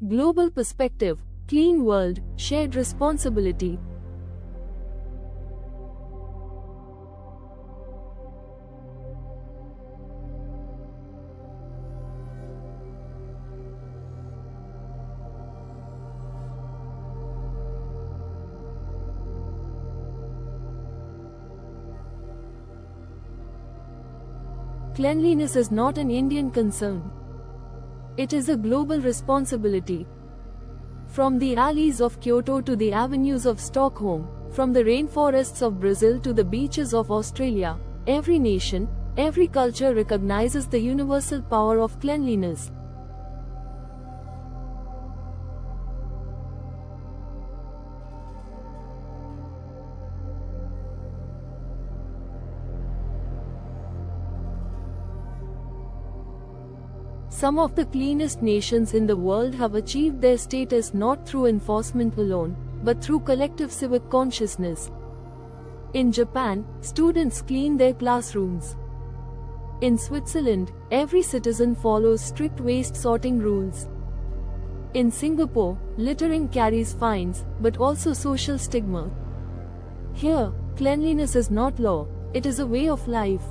Global perspective, clean world, shared responsibility. Cleanliness is not an Indian concern. It is a global responsibility. From the alleys of Kyoto to the avenues of Stockholm, from the rainforests of Brazil to the beaches of Australia, every nation, every culture recognizes the universal power of cleanliness. Some of the cleanest nations in the world have achieved their status not through enforcement alone, but through collective civic consciousness. In Japan, students clean their classrooms. In Switzerland, every citizen follows strict waste sorting rules. In Singapore, littering carries fines, but also social stigma. Here, cleanliness is not law, it is a way of life.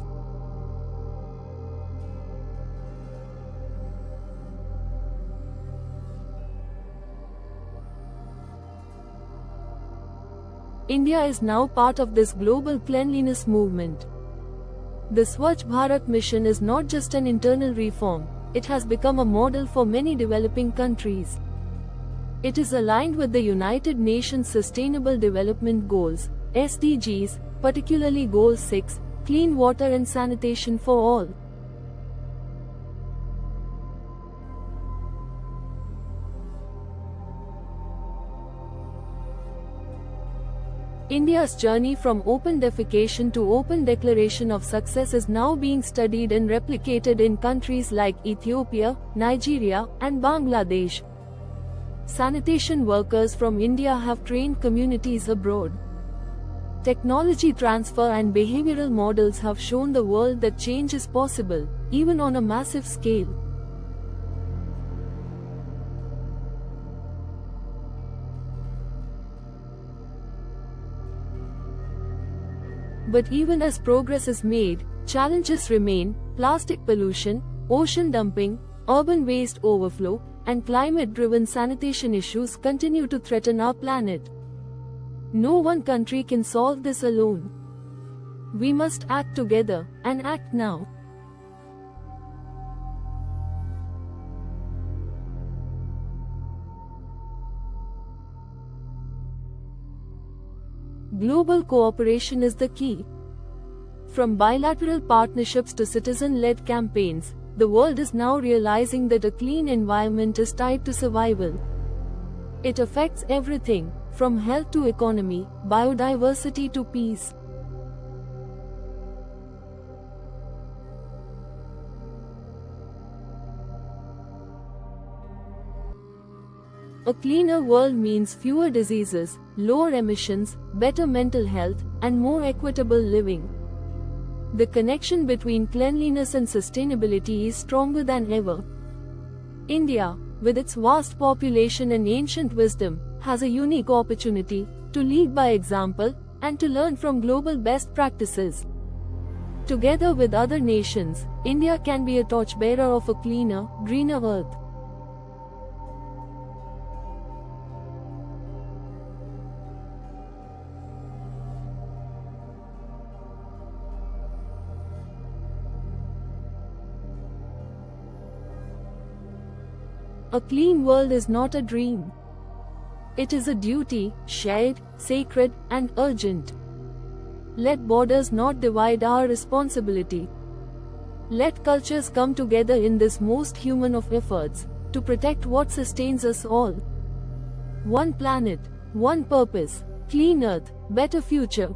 India is now part of this global cleanliness movement. The Swachh Bharat mission is not just an internal reform, it has become a model for many developing countries. It is aligned with the United Nations Sustainable Development Goals, SDGs, particularly Goal 6, Clean Water and Sanitation for All. India's journey from open defecation to open declaration of success is now being studied and replicated in countries like Ethiopia, Nigeria, and Bangladesh. Sanitation workers from India have trained communities abroad. Technology transfer and behavioral models have shown the world that change is possible, even on a massive scale. But even as progress is made, challenges remain: plastic pollution, ocean dumping, urban waste overflow, and climate-driven sanitation issues continue to threaten our planet. No one country can solve this alone. We must act together, and act now. Global cooperation is the key. From bilateral partnerships to citizen-led campaigns, the world is now realizing that a clean environment is tied to survival. It affects everything, from health to economy, biodiversity to peace. A cleaner world means fewer diseases, lower emissions, better mental health, and more equitable living. The connection between cleanliness and sustainability is stronger than ever. India, with its vast population and ancient wisdom, has a unique opportunity to lead by example and to learn from global best practices. Together with other nations, India can be a torchbearer of a cleaner, greener earth. A clean world is not a dream. It is a duty, shared, sacred, and urgent. Let borders not divide our responsibility. Let cultures come together in this most human of efforts, to protect what sustains us all. One planet, one purpose, clean earth, better future.